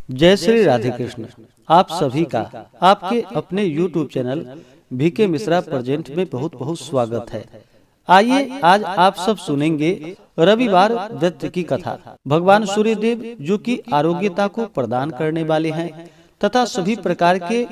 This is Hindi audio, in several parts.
जय श्री राधे कृष्ण। आप सभी का आपके अपने YouTube channel VK Mishra present में बहुत बहुत स्वागत है। आइए आज आप सब सुनेंगे रविवार व्रत की कथा। भगवान सूर्य देव जो कि आरोग्यता को प्रदान करने वाले हैं तथा सभी प्रकार के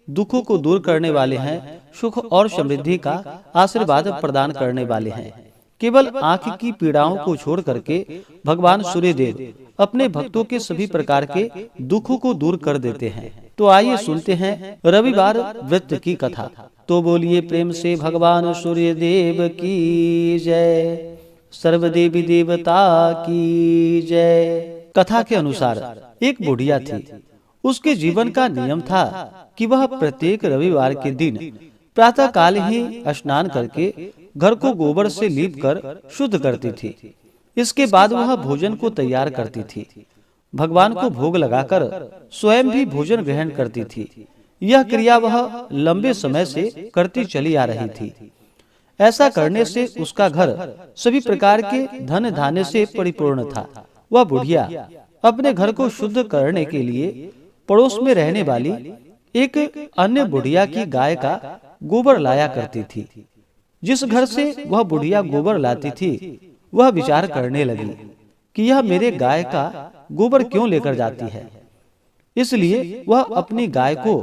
दुखों को दूर करने वाले हैं, सुख और समृद्धि का आशीर्वाद प्रदान करने वाले हैं। केवल आंख की पीड़ाओं को छोड़ करके भगवान सूर्य देव अपने भक्तों के सभी प्रकार के दुखों को दूर कर देते हैं। तो आइए सुनते हैं रविवार व्रत की कथा। तो बोलिए प्रेम से भगवान सूर्य देव की जय, सर्वदेवी देवता की जय। कथा के अनुसार एक बुढ़िया थी। उसके जीवन का नियम था कि वह प्रत्येक रविवार के दिन प्रातः काल ही स्नान करके घर को गोबर से लीप कर शुद्ध करती थी। इसके बाद वह भोजन को तैयार करती थी, भगवान को भोग लगाकर स्वयं भी भोजन ग्रहण करती थी। यह क्रिया वह लंबे समय से करती चली आ रही थी। ऐसा करने से उसका घर सभी प्रकार के धन धान्य से परिपूर्ण था। वह बुढ़िया अपने घर को शुद्ध करने के लिए पड़ोस में रहने वाली एक अन्य बुढ़िया की गाय का गोबर लाया करती थी। जिस घर से वह बुढ़िया गोबर लाती थी, वह विचार करने लगी कि यह मेरे गाय का गोबर क्यों लेकर जाती है। इसलिए वह अपनी गाय को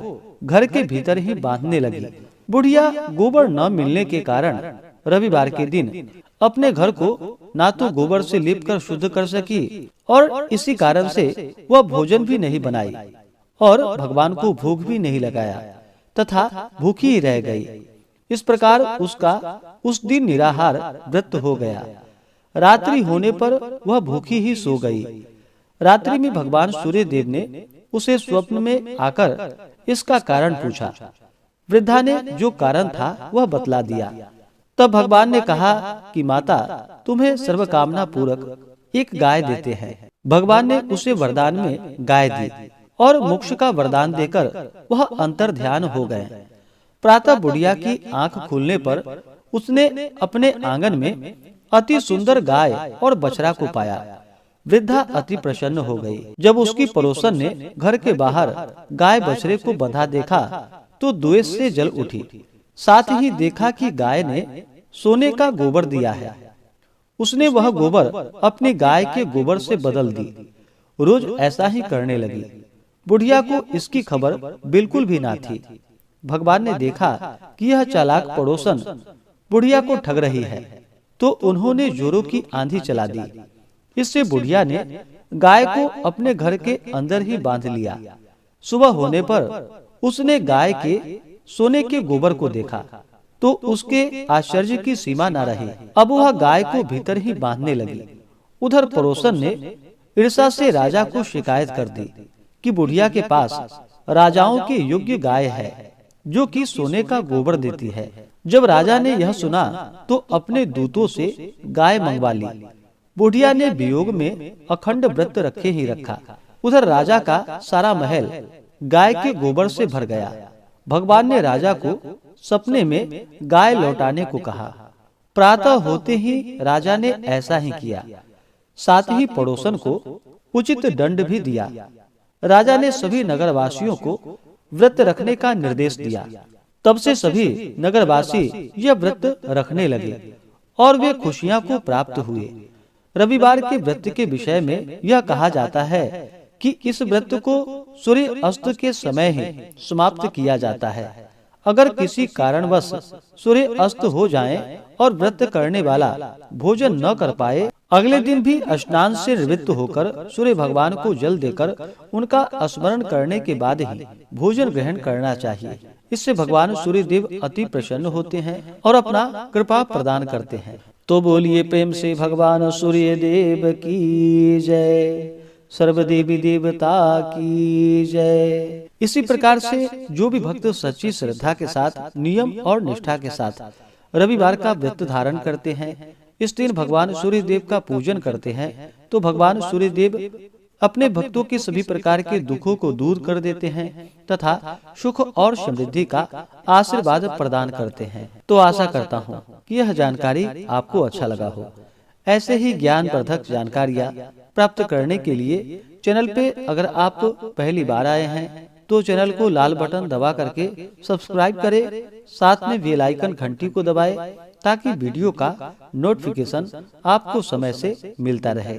घर के भीतर ही बांधने लगी। बुढ़िया गोबर न मिलने के कारण रविवार के दिन अपने घर को ना तो गोबर से लीप कर शुद्ध कर सकी और इसी कारण से वह भोजन भी नहीं बनाई और भगवान को भोग भी नहीं लगाया तथा भूखी ही रह गई। इस प्रकार उसका उस दिन निराहार व्रत हो गया। रात्रि होने पर वह भूखी ही सो गई। रात्रि में भगवान सूर्य देव ने उसे स्वप्न में आकर इसका कारण पूछा। वृद्धा ने जो कारण था वह बतला दिया। तब भगवान ने कहा कि माता, तुम्हें सर्वकामना पूरक एक गाय देते हैं। भगवान ने उसे वरदान में गाय दी और मोक्ष का वरदान देकर वह अंतर ध्यान हो गए। प्रातः बुढ़िया की आंख खुलने पर उसने अपने आंगन में अति सुंदर गाय और बछड़ा को पाया। वृद्धा अति प्रसन्न हो गई। जब उसकी पड़ोसन ने घर के बाहर गाय बछड़े को बंधा देखा तो द्वेष से जल उठी। साथ ही देखा कि गाय ने सोने का गोबर दिया है। उसने वह गोबर अपनी गाय के गोबर से बदल दी। रोज ऐसा ही करने लगी। बुढ़िया को इसकी खबर बिल्कुल भी ना थी। भगवान ने देखा कि यह चालाक पड़ोसन बुढ़िया को ठग रही है, तो उन्होंने जोरों की आंधी चला दी। इससे बुढ़िया ने गाय को अपने घर के अंदर ही बांध लिया। सुबह होने पर उसने गाय के सोने के गोबर को देखा तो उसके आश्चर्य की सीमा न रही। अब वह गाय को भीतर ही बांधने लगी। उधर पड़ोसन ने ईर्ष्या से राजा को शिकायत कर दी कि बुढ़िया के पास राजाओं के योग्य गाय है जो कि सोने का गोबर देती है। जब राजा ने यह सुना तो अपने दूतों से गाय मंगवा ली। बुढ़िया ने वियोग में अखंड व्रत रखे ही रखा। उधर राजा का सारा महल गाय के गोबर से भर गया। भगवान ने राजा को सपने में गाय लौटाने को कहा। प्रातः होते ही राजा ने ऐसा ही किया। साथ ही पड़ोसन को उचित दंड भी दिया। राजा ने सभी नगरवासियों को व्रत रखने का निर्देश दिया। तब से सभी नगरवासी यह व्रत रखने लगे और वे खुशियां को प्राप्त हुए। रविवार के व्रत के विषय में यह कहा जाता है कि इस व्रत को सूर्य अस्त के समय ही समाप्त किया जाता है। अगर किसी कारणवश सूर्य अस्त हो जाए और व्रत करने वाला भोजन न कर पाए, अगले दिन भी स्नान से निवृत्त होकर सूर्य भगवान को जल देकर उनका स्मरण करने के बाद ही भोजन ग्रहण करना चाहिए। इससे भगवान सूर्य देव अति प्रसन्न होते हैं और अपना कृपा प्रदान करते हैं। तो बोलिए प्रेम से भगवान सूर्य देव की जय, सर्वदेवी देवता की जय। इसी प्रकार से जो भी भक्त सच्ची श्रद्धा के साथ, नियम और निष्ठा के साथ रविवार का व्रत धारण करते हैं, इस दिन भगवान सूर्य देव का पूजन करते हैं, तो भगवान सूर्य देव अपने भक्तों के सभी प्रकार के दुखों को दूर कर देते हैं तथा सुख और समृद्धि का आशीर्वाद प्रदान करते हैं। तो आशा करता हूँ कि यह जानकारी आपको अच्छा लगा हो। ऐसे ही ज्ञानवर्धक जानकारियाँ प्राप्त करने के लिए चैनल पे अगर आप पहली बार आए हैं तो चैनल को लाल बटन दबा करके सब्सक्राइब करें, साथ में बेल आइकन घंटी को दबाएं ताकि वीडियो का नोटिफिकेशन आपको समय से मिलता रहे।